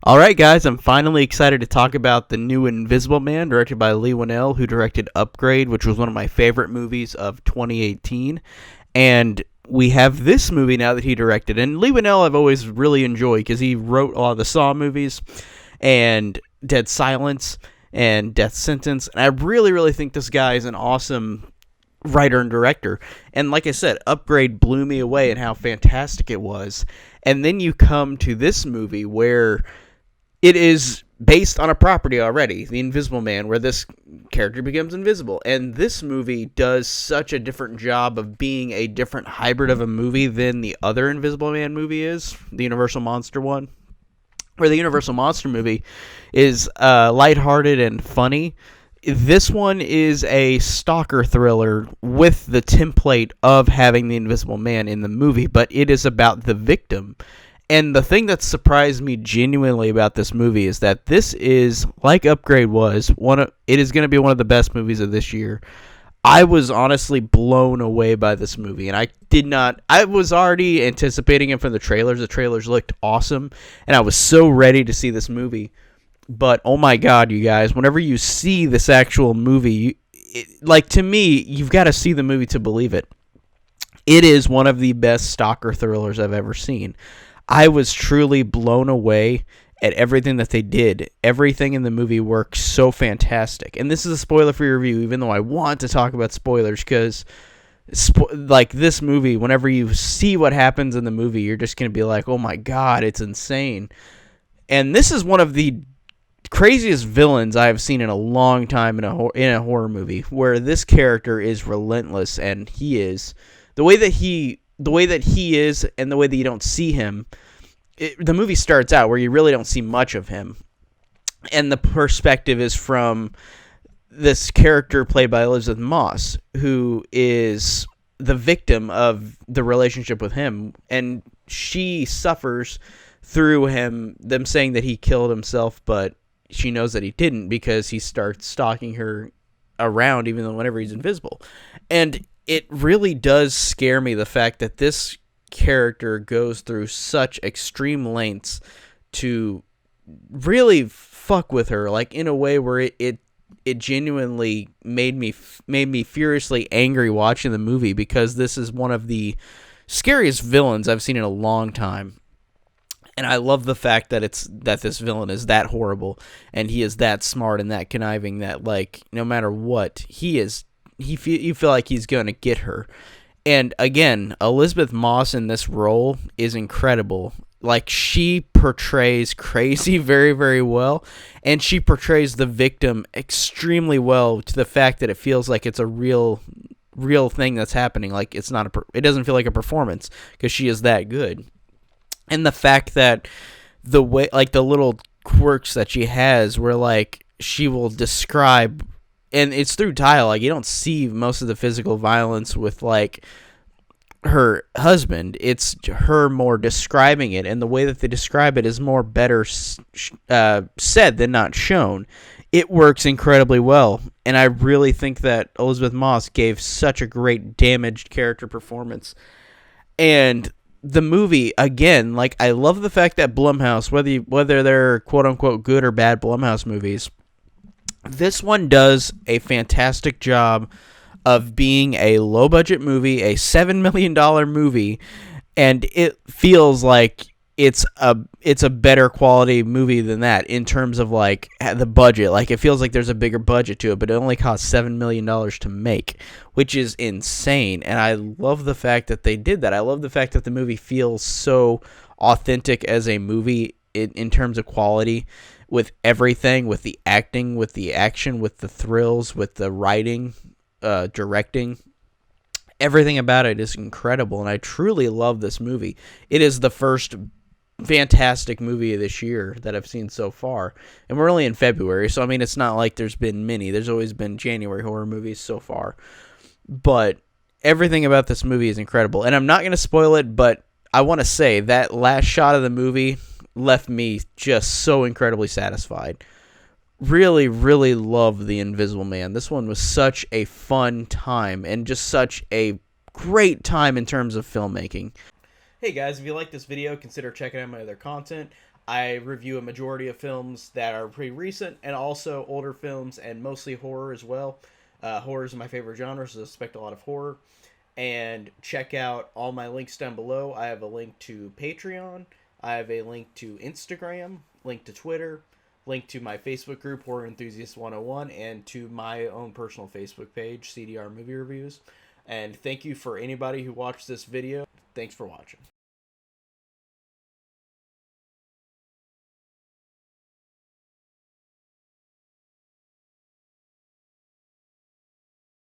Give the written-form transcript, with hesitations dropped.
Alright guys, I'm finally excited to talk about the new Invisible Man, directed by Lee Winnell, who directed Upgrade, which was one of my favorite movies of 2018. And we have this movie now that he directed. And Lee Winnell I've always really enjoyed because he wrote a lot of the Saw movies and Dead Silence and Death Sentence. And I really think this guy is an awesome writer and director. And like I said, Upgrade blew me away in how fantastic it was. And then you come to this movie where it is based on a property already, The Invisible Man, where this character becomes invisible. And this movie does such a different job of being a different hybrid of a movie than the other Invisible Man movie is, the Universal Monster one. Where the Universal Monster movie is lighthearted and funny. This one is a stalker thriller with the template of having the Invisible Man in the movie, but it is about the victim. And the thing that surprised me genuinely about this movie is that this is, like Upgrade was, it is going to be one of the best movies of this year. I was honestly blown away by this movie, and I was already anticipating it from the trailers. The trailers looked awesome, and I was so ready to see this movie. But, oh my god, you guys, whenever you see this actual movie, to me, you've got to see the movie to believe it. It is one of the best stalker thrillers I've ever seen. I was truly blown away at everything that they did. Everything in the movie works so fantastic. And this is a spoiler-free review, even though I want to talk about spoilers, because this movie, whenever you see what happens in the movie, you're just going to be like, oh my god, it's insane. And this is one of the craziest villains I have seen in a long time in a horror movie, where this character is relentless, and he is the way that he is, and the way that you don't see him. The movie starts out where you really don't see much of him, and the perspective is from this character played by Elizabeth Moss, who is the victim of the relationship with him, and she suffers through them saying that he killed himself, but she knows that he didn't because he starts stalking her around, even though whenever he's invisible. And it really does scare me, the fact that this character goes through such extreme lengths to really fuck with her, like in a way where it genuinely made me furiously angry watching the movie, because this is one of the scariest villains I've seen in a long time. And I love the fact that this villain is that horrible, and he is that smart and that conniving, that no matter what, you feel like he's going to get her. And again, Elizabeth Moss in this role is incredible. She portrays crazy very well, and she portrays the victim extremely well, to the fact that it feels like it's a real thing that's happening. It doesn't feel like a performance, because she is that good. And the fact that the way, the little quirks that she has, where she will describe, and it's through dialogue, you don't see most of the physical violence with her husband. It's her more describing it, and the way that they describe it is more better said than not shown. It works incredibly well, and I really think that Elizabeth Moss gave such a great damaged character performance. And the movie, again, I love the fact that Blumhouse, whether they're quote-unquote good or bad Blumhouse movies, this one does a fantastic job of being a low-budget movie, a $7 million movie, and it feels like it's a better quality movie than that in terms of the budget. It feels like there's a bigger budget to it, but it only cost $7 million to make, which is insane. And I love the fact that they did that. I love the fact that the movie feels so authentic as a movie in terms of quality, with everything, with the acting, with the action, with the thrills, with the writing, directing. Everything about it is incredible, and I truly love this movie. It is the first fantastic movie of this year that I've seen so far, and we're only in February, so it's not like there's been many. There's always been January horror movies so far, but everything about this movie is incredible. And I'm not going to spoil it, but I want to say that last shot of the movie left me just so incredibly satisfied. Really love The Invisible Man. This one was such a fun time, and just such a great time in terms of filmmaking. Hey guys, if you like this video, consider checking out my other content. I review a majority of films that are pretty recent and also older films and mostly horror as well. Horror is my favorite genre, so I expect a lot of horror. And check out all my links down below. I have a link to Patreon. I have a link to Instagram, link to Twitter, link to my Facebook group, Horror Enthusiast 101, and to my own personal Facebook page, CDR Movie Reviews. And thank you for anybody who watched this video. Thanks for watching.